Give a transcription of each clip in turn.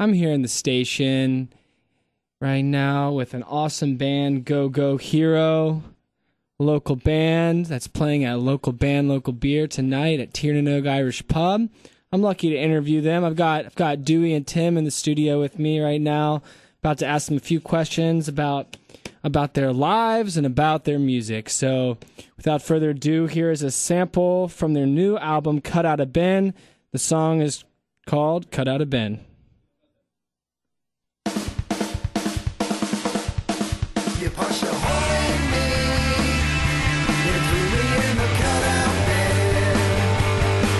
I'm here in the station right now with an awesome band, Go Go Hero, local band that's playing at Local Band, Local Beer tonight at Tiernanog Irish Pub. I'm lucky to interview them. I've got Dewey and Tim in the studio with me right now, about to ask them a few questions about their lives and about their music. So without further ado, here is a sample from their new album, Cut Out a Ben. The song is called Cut Out a Ben. You punch a hole in me, you threw me in the cutout bin,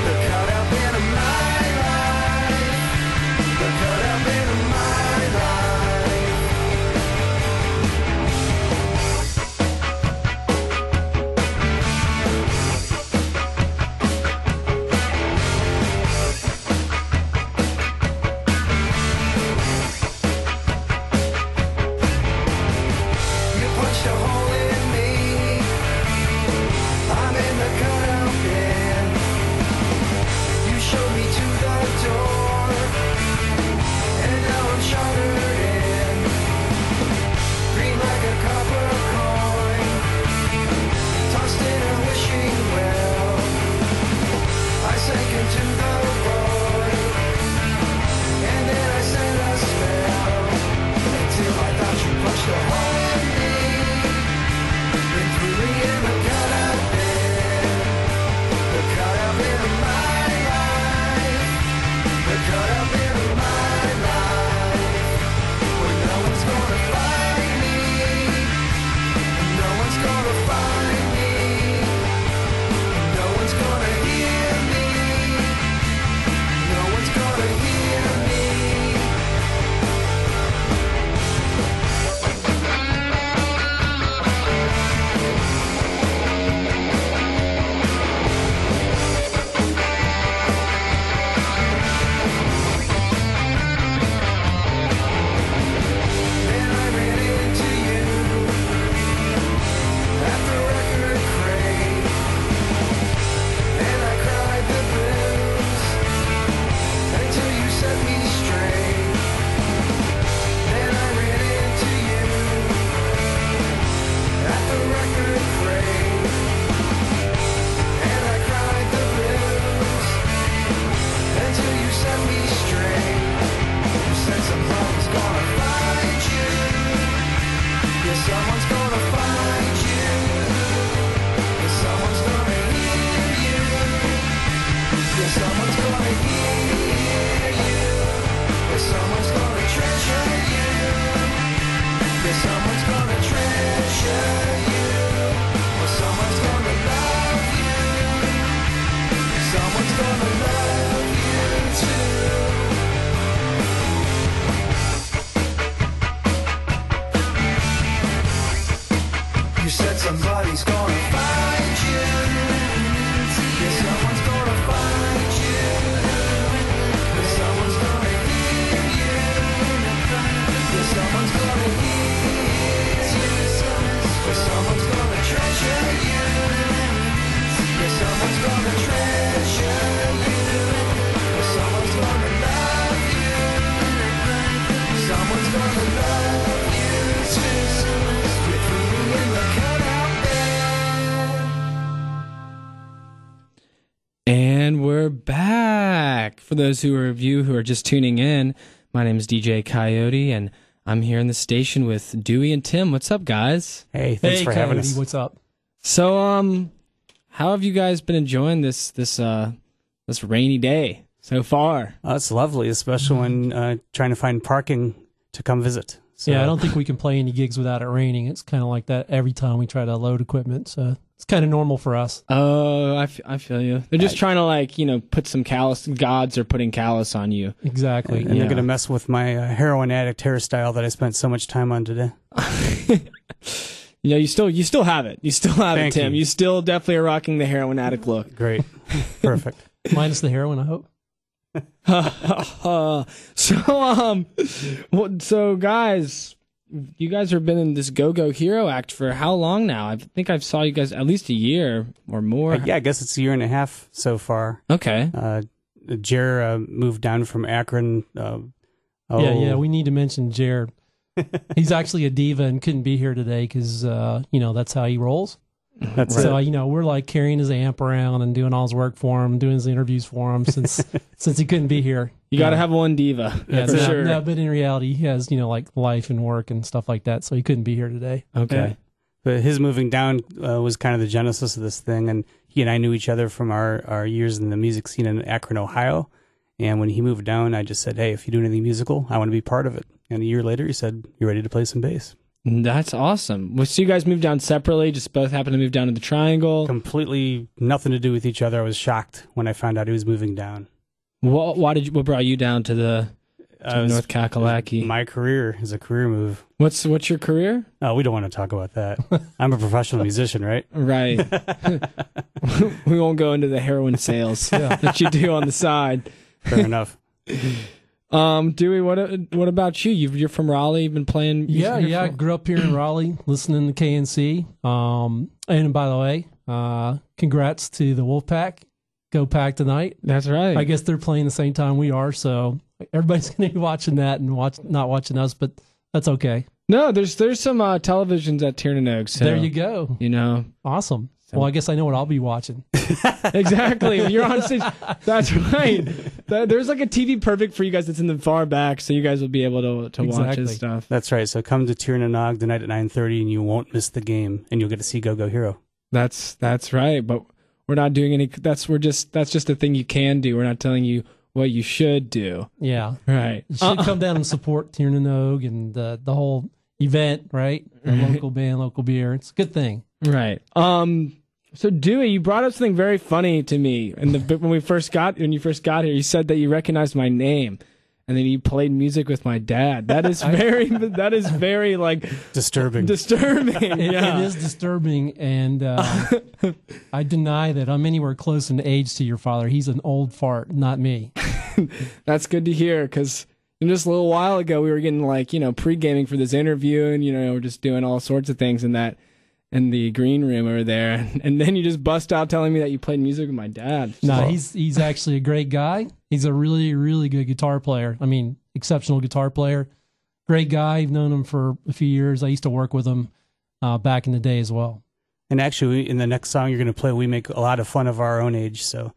the cutout bin of my life, the cutout bin of my life. You punched a hole in me, I'm in the cutout bin. You showed me to the door, and now I'm shuttered in. Green like a copper coin, tossed in a wishing well. I sank into the void, and then I set a spell, until I thought you punched a hole in me, and threw me in the cutout bin, the cutout bin of my life, the cutout bin of my life, where no one's gonna find me, no one's gonna find me, no one's gonna hear me, no one's gonna hear me. Then I ran into you at the record crate, and I cried the blues until you set me straight. Then I ran into you at the record crate, and I cried the blues until you set me straight. You said somebody's gonna find you. Yeah, someone's gonna find you. Yeah, someone's gonna hear you. Yeah, someone's gonna hear you. Yeah, someone's gonna treasure you. Yeah, someone's gonna treasure you. Well, someone's gonna love you. Someone's gonna love you too. You said somebody's gonna find you. Yeah, someone's gonna find you. Yeah, someone's gonna hear you. Yeah, someone's gonna hear you. Yeah, someone's gonna treasure you. Yeah, someone's gonna treasure you. Yeah, someone's gonna love you. Someone's gonna love you too. You threw me in the cutout bin. And we're back. For those of you who are just tuning in, my name is DJ Coyote, and I'm here in the station with Dewey and Tim. What's up, guys? Hey, thanks for having us. What's up? So, how have you guys been enjoying this rainy day so far? It's lovely, especially when trying to find parking to come visit. So, Yeah, I don't think we can play any gigs without it raining. It's kind of like that every time we try to load equipment, so it's kind of normal for us. Oh, I feel you. They're just trying to put some callous. Gods are putting callous on you. Exactly. And they're going to mess with my heroin addict hairstyle that I spent so much time on today. Yeah, you still have it. You still have Thank it, Tim. you. You still definitely are rocking the heroin addict look. Great. Perfect. Minus the heroin, I hope. So guys, you guys have been in this Go-Go Hero act for how long now? I think I've saw you guys at least a year or more. Yeah, I guess it's a year and a half so far. Okay. Jer moved down from Akron Oh, Yeah. We need to mention Jared. He's actually a diva and couldn't be here today because, that's how he rolls. That's So, it. we're like carrying his amp around and doing all his work for him, doing his interviews for him since he couldn't be here. You got to have one diva. Yeah, for sure. No, but in reality, he has, like life and work and stuff like that. So he couldn't be here today. Okay. Yeah. But his moving down was kind of the genesis of this thing. And he and I knew each other from our years in the music scene in Akron, Ohio. And when he moved down, I just said, hey, if you do anything musical, I want to be part of it. And a year later, he said, you ready to play some bass? That's awesome. Well, so you guys moved down separately, just both happened to move down to the Triangle. Completely nothing to do with each other. I was shocked when I found out he was moving down. What brought you down to the North Kakalaki? My career is a career move. What's your career? Oh, we don't want to talk about that. I'm a professional musician, right? Right. We won't go into the heroin sales that you do on the side. Fair enough. Dewey, what about you? You're from Raleigh. You've been playing music Yeah. here I for- grew up here in Raleigh, listening to KNC. And by the way, congrats to the Wolfpack. Go Pack tonight. That's right. I guess they're playing the same time we are, so everybody's going to be watching that and not watching us, but that's okay. No, there's some televisions at Tiernan. So, There you go. Awesome. Well, I guess I know what I'll be watching. Exactly. You're on stage. That's right. There's like a TV perfect for you guys that's in the far back, so you guys will be able to watch Exactly. his stuff. That's right. So come to Tiernan tonight at 9:30, and you won't miss the game, and you'll get to see Go Go Hero. That's right. But we're not doing any. That's just a thing you can do. We're not telling you what you should do. Yeah. Right. You should come down and support Tiernan and the whole event, right? The local band, local beer. It's a good thing. Right. So Dewey, you brought up something very funny to me. When you first got here, you said that you recognized my name, and then you played music with my dad. That is very like Disturbing. Yeah. It is disturbing, and I deny that I'm anywhere close in age to your father. He's an old fart, not me. That's good to hear, because just a little while ago we were getting pre-gaming for this interview, and we're just doing all sorts of things in the green room over there, and then you just bust out telling me that you played music with my dad. No, he's actually a great guy. He's a really, really good guitar player. I mean, exceptional guitar player. Great guy. I've known him for a few years. I used to work with him back in the day as well. And actually, in the next song you're going to play, we make a lot of fun of our own age, so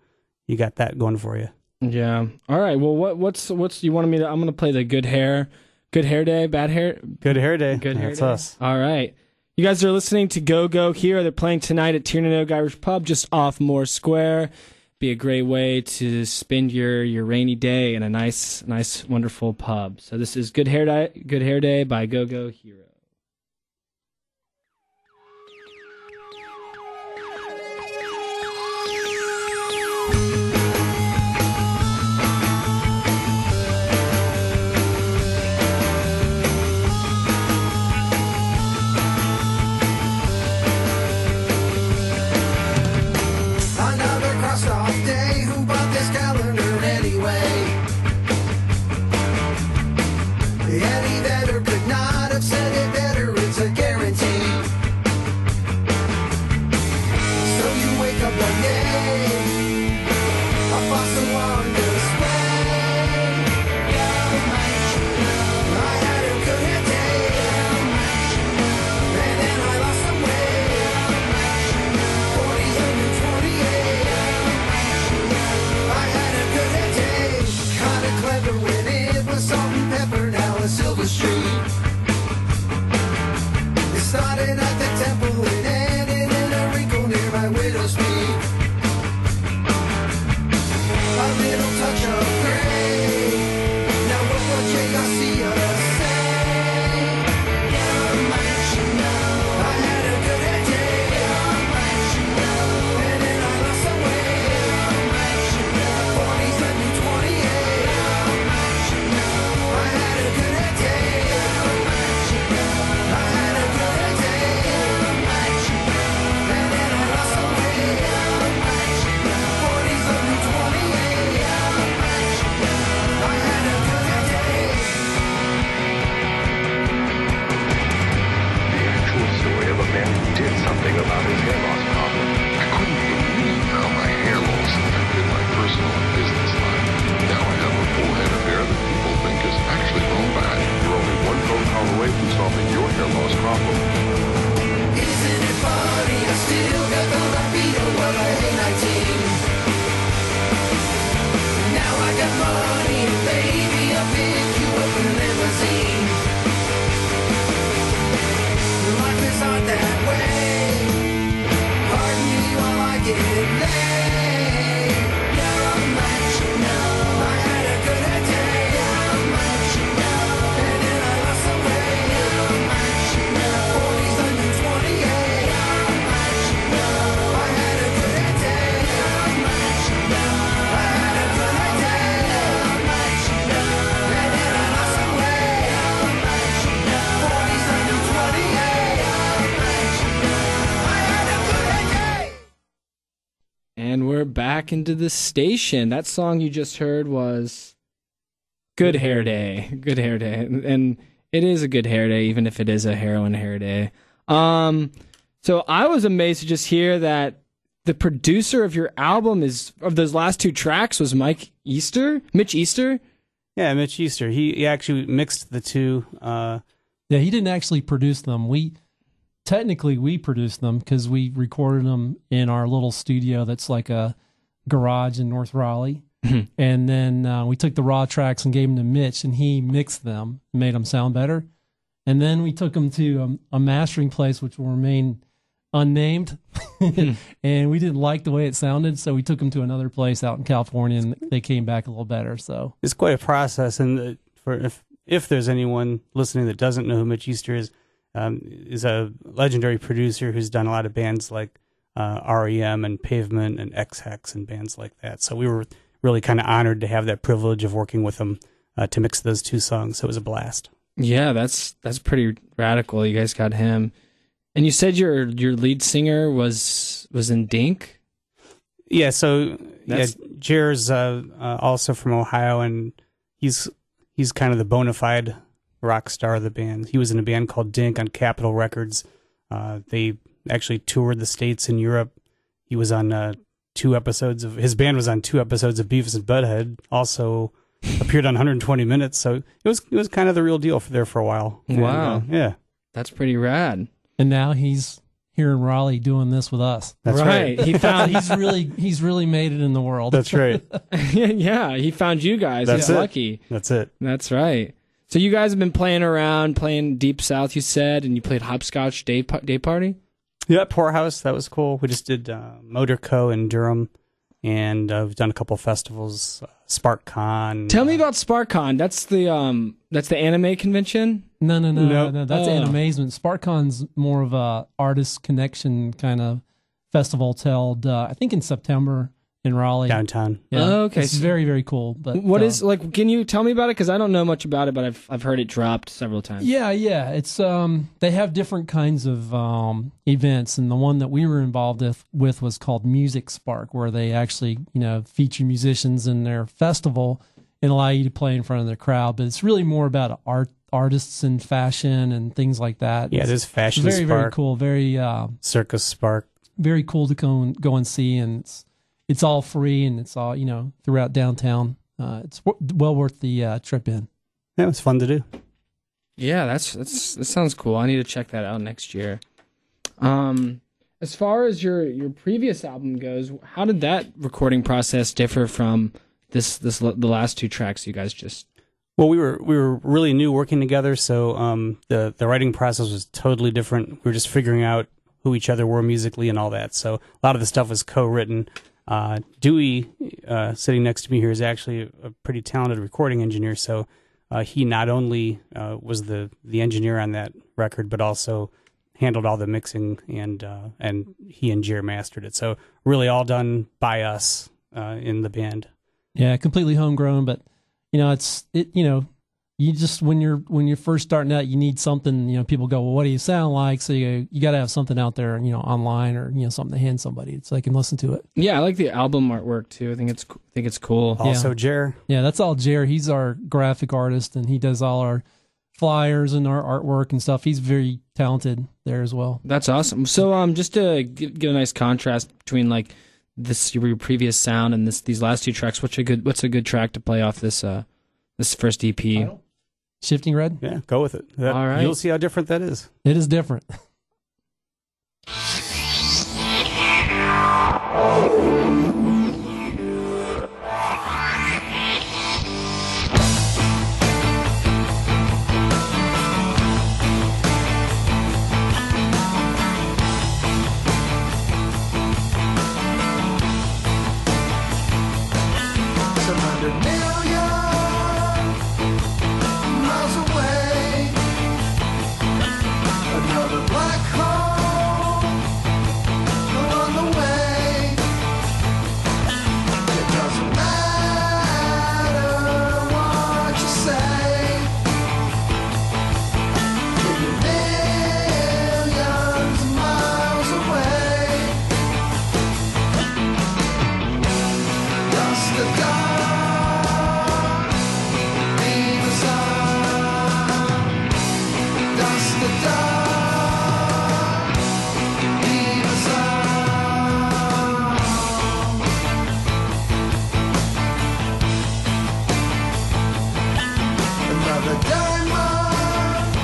you got that going for you. Yeah. All right. Well, what's you wanted me to? I'm going to play the Good Hair Day, Bad Hair. Good Hair Day. Good Hair That's Day. us. All right. You guys are listening to Go Go Hero. They're playing tonight at Tiernan Irish Pub, just off Moore Square. Be a great way to spend your rainy day in a nice, wonderful pub. So this is Good Hair Day by Go Go Hero. Another crossed off day. Who bought this calendar anyway? Eddie Vedder could not have said it better. It's a guarantee. So you wake up one day, a fossil on display. I had a good hair day, and then I lost some weight. 40s under 28. I had a good hair day, kinda clever when it was salt and pepper. Now a silver streak. away from solving your hair loss problem. Isn't it funny? I still got the libido while I hate 19. Now I got money, and baby, I'll pick you up in a limousine. Life is not that way. Pardon me while I get laid. How much you know? I had a good day. How much you know? And then I lost some weight. How much you know? 40s under 28. How much you know? I had a good day. How much you know? I had a good day. How much you know? And then I lost some weight. How much you know? 40s under 28. How much you know? I had a good day. And we're back into the station. That song you just heard was Good Hair Day. Good Hair Day. And it is a good hair day, even if it is a heroin hair day. So I was amazed to just hear that the producer of your album of those last two tracks was Mitch Easter. Yeah, Mitch Easter. He actually mixed the two. Yeah, he didn't actually produce them. Technically we produced them because we recorded them in our little studio that's like a garage in North Raleigh. And then we took the raw tracks and gave them to Mitch, and he mixed them, made them sound better. And then we took them to a mastering place, which will remain unnamed. And we didn't like the way it sounded, so we took them to another place out in California, and they came back a little better. So It's quite a process, and if there's anyone listening that doesn't know who Mitch Easter is a legendary producer who's done a lot of bands like REM and Pavement and X-Hex and bands like that. So we were really kind of honored to have that privilege of working with him to mix those two songs. So it was a blast. Yeah, that's pretty radical. You guys got him. And you said your lead singer was in Dink? Yeah, so Jer's also from Ohio, and he's kind of the bona fide rock star of the band. He was in a band called Dink on Capitol Records. They actually toured the States and Europe. He was on his band was on 2 episodes of Beavis and Butthead, also appeared on 120 Minutes, so it was kind of the real deal for a while. Wow. And, yeah. That's pretty rad. and now he's here in Raleigh doing this with us. That's right. He found He's really made it in the world. That's right. yeah, he found you guys. That's He's it. lucky. That's it. That's right. So you guys have been playing around, playing Deep South, you said, and you played Hopscotch Day Party? Yeah, Poorhouse, that was cool. We just did Motor Co. in Durham, and we've done a couple festivals, SparkCon. Tell me about SparkCon. That's the anime convention? No. Nope. That's Animazement. SparkCon's more of a artist connection kind of festival held, I think in September in Raleigh. Downtown. Yeah. Oh, okay. It's very, very cool. But What is like? Can you tell me about it? Because I don't know much about it, but I've heard it dropped several times. Yeah. It's they have different kinds of events, and the one that we were involved with was called Music Spark, where they actually feature musicians in their festival and allow you to play in front of their crowd. But it's really more about artists and fashion and things like that. Yeah, It's there's Fashion very, Spark. very cool. Very Circus Spark. very cool to go and see, and it's all free, and it's all throughout downtown. It's well worth the trip in. Yeah, it was fun to do. Yeah, that sounds cool. I need to check that out next year. As far as your previous album goes, how did that recording process differ from the last two tracks you guys just? Well, we were really new working together, so the writing process was totally different. We were just figuring out who each other were musically and all that. So a lot of the stuff was co-written. Dewey, sitting next to me here, is actually a pretty talented recording engineer. So he not only was the engineer on that record, but also handled all the mixing, and he and Jer mastered it. So really all done by us in the band. Yeah, completely homegrown, but you just when you're first starting out, you need something. People go, well, what do you sound like? So you got to have something out there, online or something to hand somebody so they can listen to it. Yeah, I like the album artwork too. I think it's cool. Also, Jer. Yeah, that's all Jer. He's our graphic artist, and he does all our flyers and our artwork and stuff. He's very talented there as well. That's awesome. So just to get a nice contrast between like your previous sound and these last two tracks, what's a good track to play off this first EP? Shifting Red? Yeah, go with it. All right. You'll see how different that is. It is different. Some 100 million miles away, another black hole along the way. It doesn't matter what you say, when you're millions of miles away. Dust to dark, leave us on. Dust to dark, leave us on. Another diamond,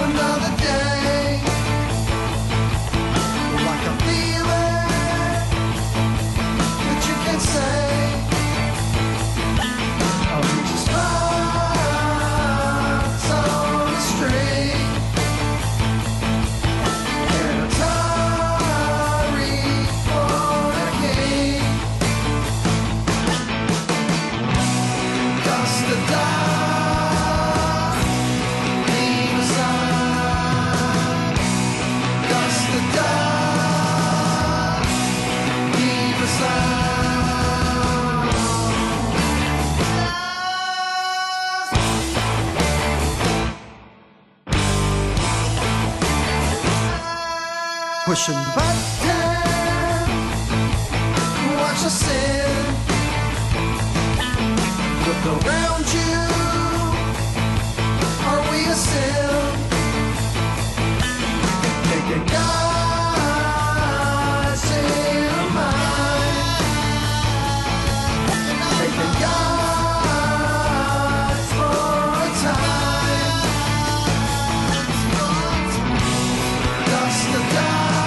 another day. Like a feeling that you can say, I'll reach a spots on the street, and a Atari for the king. Dust to dark, leave us on. Dust to dark, leave us on. Pushing buttons, watch us sin. Look around you, are we a sin? Taking God's in our mind, taking God's for a time. Dust to dark,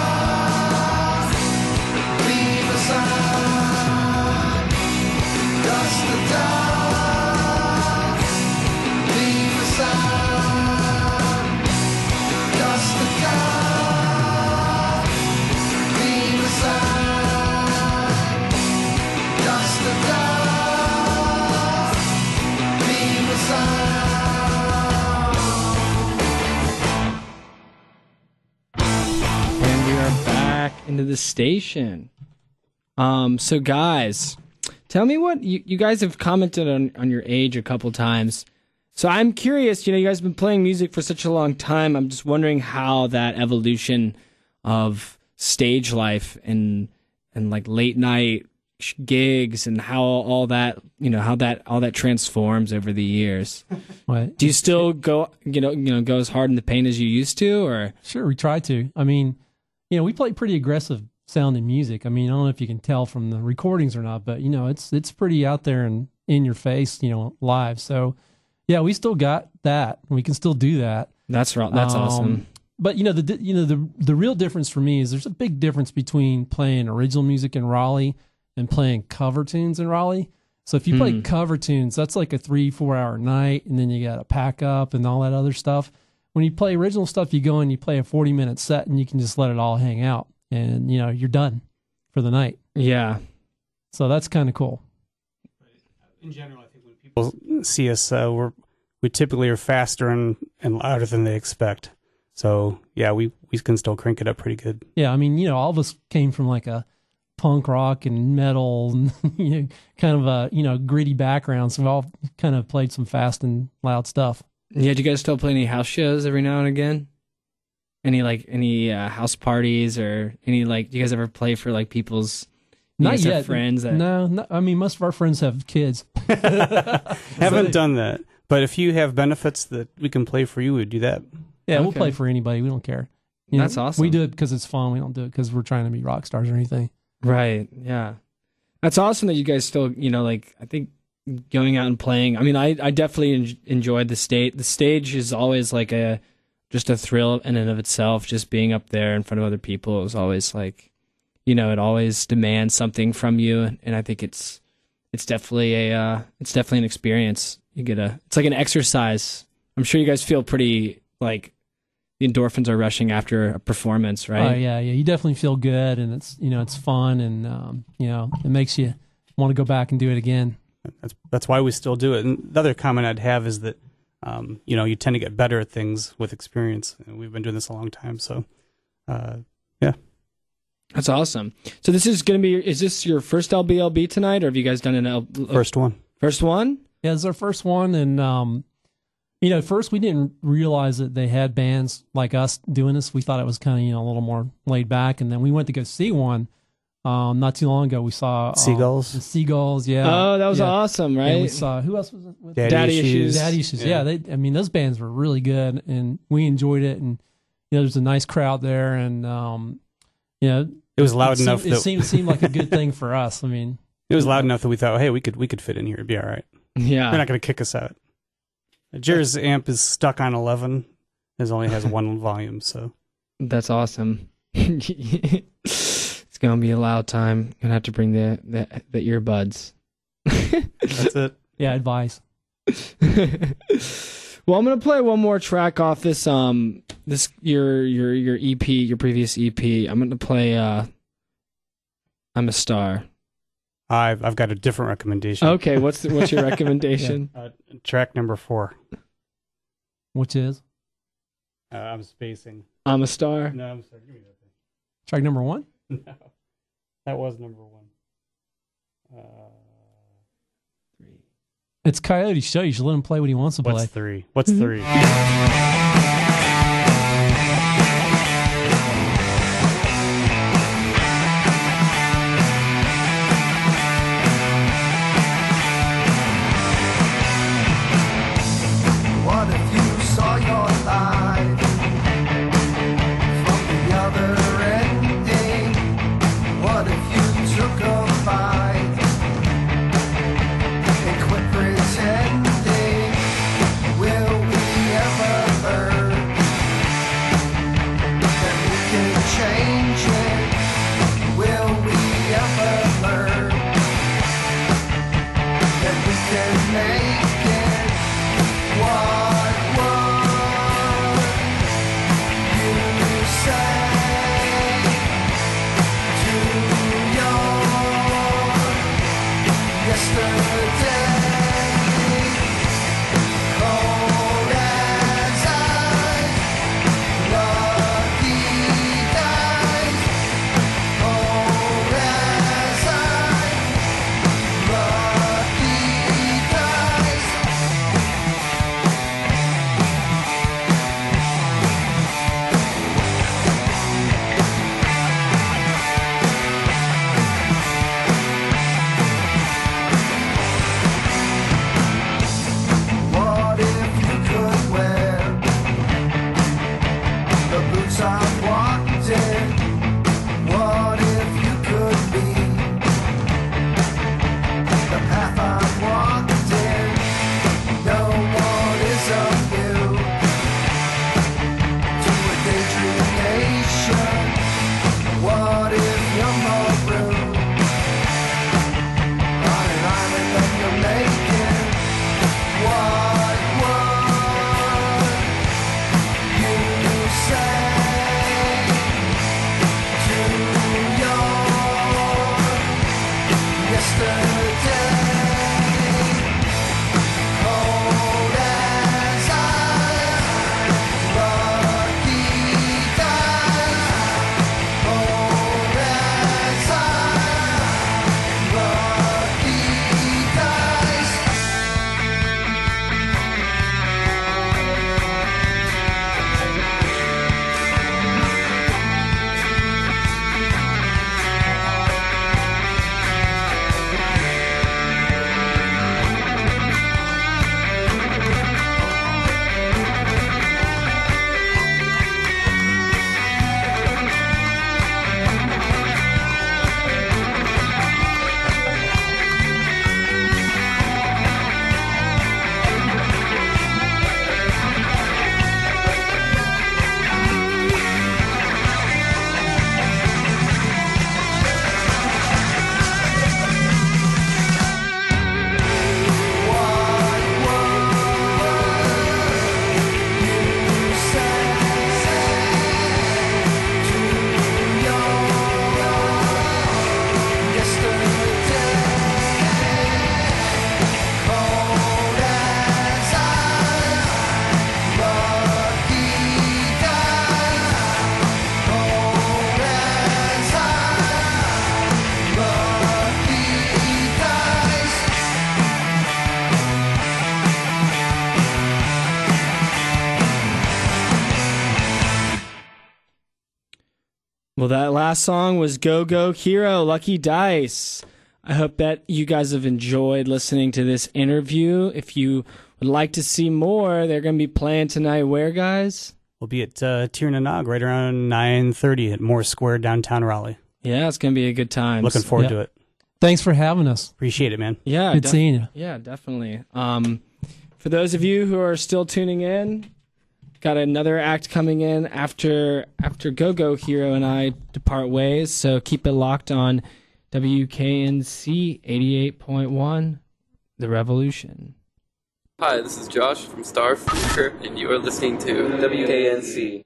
leave us on. Dust to dark, leave us on. Dust to dark, leave us on. Dust to dark, leave us on. And we are back into the station. So guys, tell me what you guys have commented on your age a couple times. So I'm curious, you guys have been playing music for such a long time. I'm just wondering how that evolution of stage life and like late night gigs and how all that, how that all that transforms over the years. What? Do you still go go as hard in the paint as you used to, or? Sure, we try to. I mean, we play pretty aggressive sounding music. I mean, I don't know if you can tell from the recordings or not, but it's pretty out there and in your face, live. So yeah, we still got that. We can still do that. That's right. That's awesome. But the real difference for me is there's a big difference between playing original music in Raleigh and playing cover tunes in Raleigh. So if you play cover tunes, that's like a 3-4 hour night, and then you got to pack up and all that other stuff. When you play original stuff, you go and you play a 40-minute set, and you can just let it all hang out, and you're done for the night. Yeah. So that's kind of cool. In general, I think when people see us, we typically are faster and louder than they expect. So yeah, we can still crank it up pretty good. Yeah, I mean, all of us came from like a punk rock and metal and kind of a gritty background, so we all kind of played some fast and loud stuff. Yeah, do you guys still play any house shows every now and again? Any house parties or any do you guys ever play for people's not yet friends? No, I mean most of our friends have kids. Haven't done that, but if you have benefits that we can play for you, we'd do that. Yeah, Okay. We'll play for anybody. We don't care. That's awesome. We do it because it's fun. We don't do it because we're trying to be rock stars or anything. Right. Yeah. That's awesome that you guys still, I think going out and playing. I mean, I definitely enjoyed the state. The stage is always like just a thrill in and of itself. Just being up there in front of other people is always like, it always demands something from you, and I think it's definitely it's definitely an experience. It's like an exercise. I'm sure you guys feel pretty like the endorphins are rushing after a performance, right? Oh yeah. You definitely feel good, and it's fun, and it makes you want to go back and do it again. That's why we still do it. And the other comment I'd have is that you tend to get better at things with experience. And we've been doing this a long time, so yeah. That's awesome. So this is is this your first LBLB tonight, or have you guys done an First one? First one? Yeah, it's our first one, and at first we didn't realize that they had bands like us doing this. We thought it was kind of a little more laid back, and then we went to go see one not too long ago. We saw Seagulls. the Seagulls, yeah. Oh, that was awesome, right? And we saw, who else was it with? Daddy Issues. Daddy Issues, yeah. Those bands were really good, and we enjoyed it, and there's a nice crowd there, and it was loud enough. It seemed like a good thing for us. I mean, it was loud enough that we thought, hey, we could fit in here. It'd be all right. Yeah, they're not going to kick us out. Jer's amp is stuck on 11. It only has one volume, so that's awesome. It's gonna be a loud time. Gonna have to bring the earbuds. That's it. Yeah, advice. Well, I'm gonna play one more track off this your EP, your previous EP. I'm gonna play I'm a Star. I've got a different recommendation. Okay, what's your recommendation? Track number 4. Which is? I'm spacing. I'm a Star. No, I'm sorry. Give me that thing. Track number 1? No, that was number 1. 3. It's Coyote's show. You should let him play what he wants to play. What's 3? What's 3? What if you saw your life from the other ending? What if you took a bite and quit pretending? Will we ever learn? Well, that last song was Go Go Hero, Lucky Dice. I hope that you guys have enjoyed listening to this interview. If you would like to see more, they're going to be playing tonight where, guys? We'll be at Tir na Nog right around 9:30 at Moore Square, downtown Raleigh. Yeah, it's going to be a good time. Looking forward Yeah. to it. Thanks for having us. Appreciate it, man. Yeah, Good seeing you. Yeah, definitely. For those of you who are still tuning in, got another act coming in after Go Go Hero and I depart ways. So keep it locked on WKNC 88.1, The Revolution. Hi, this is Josh from Star Freaker, and you are listening to WKNC.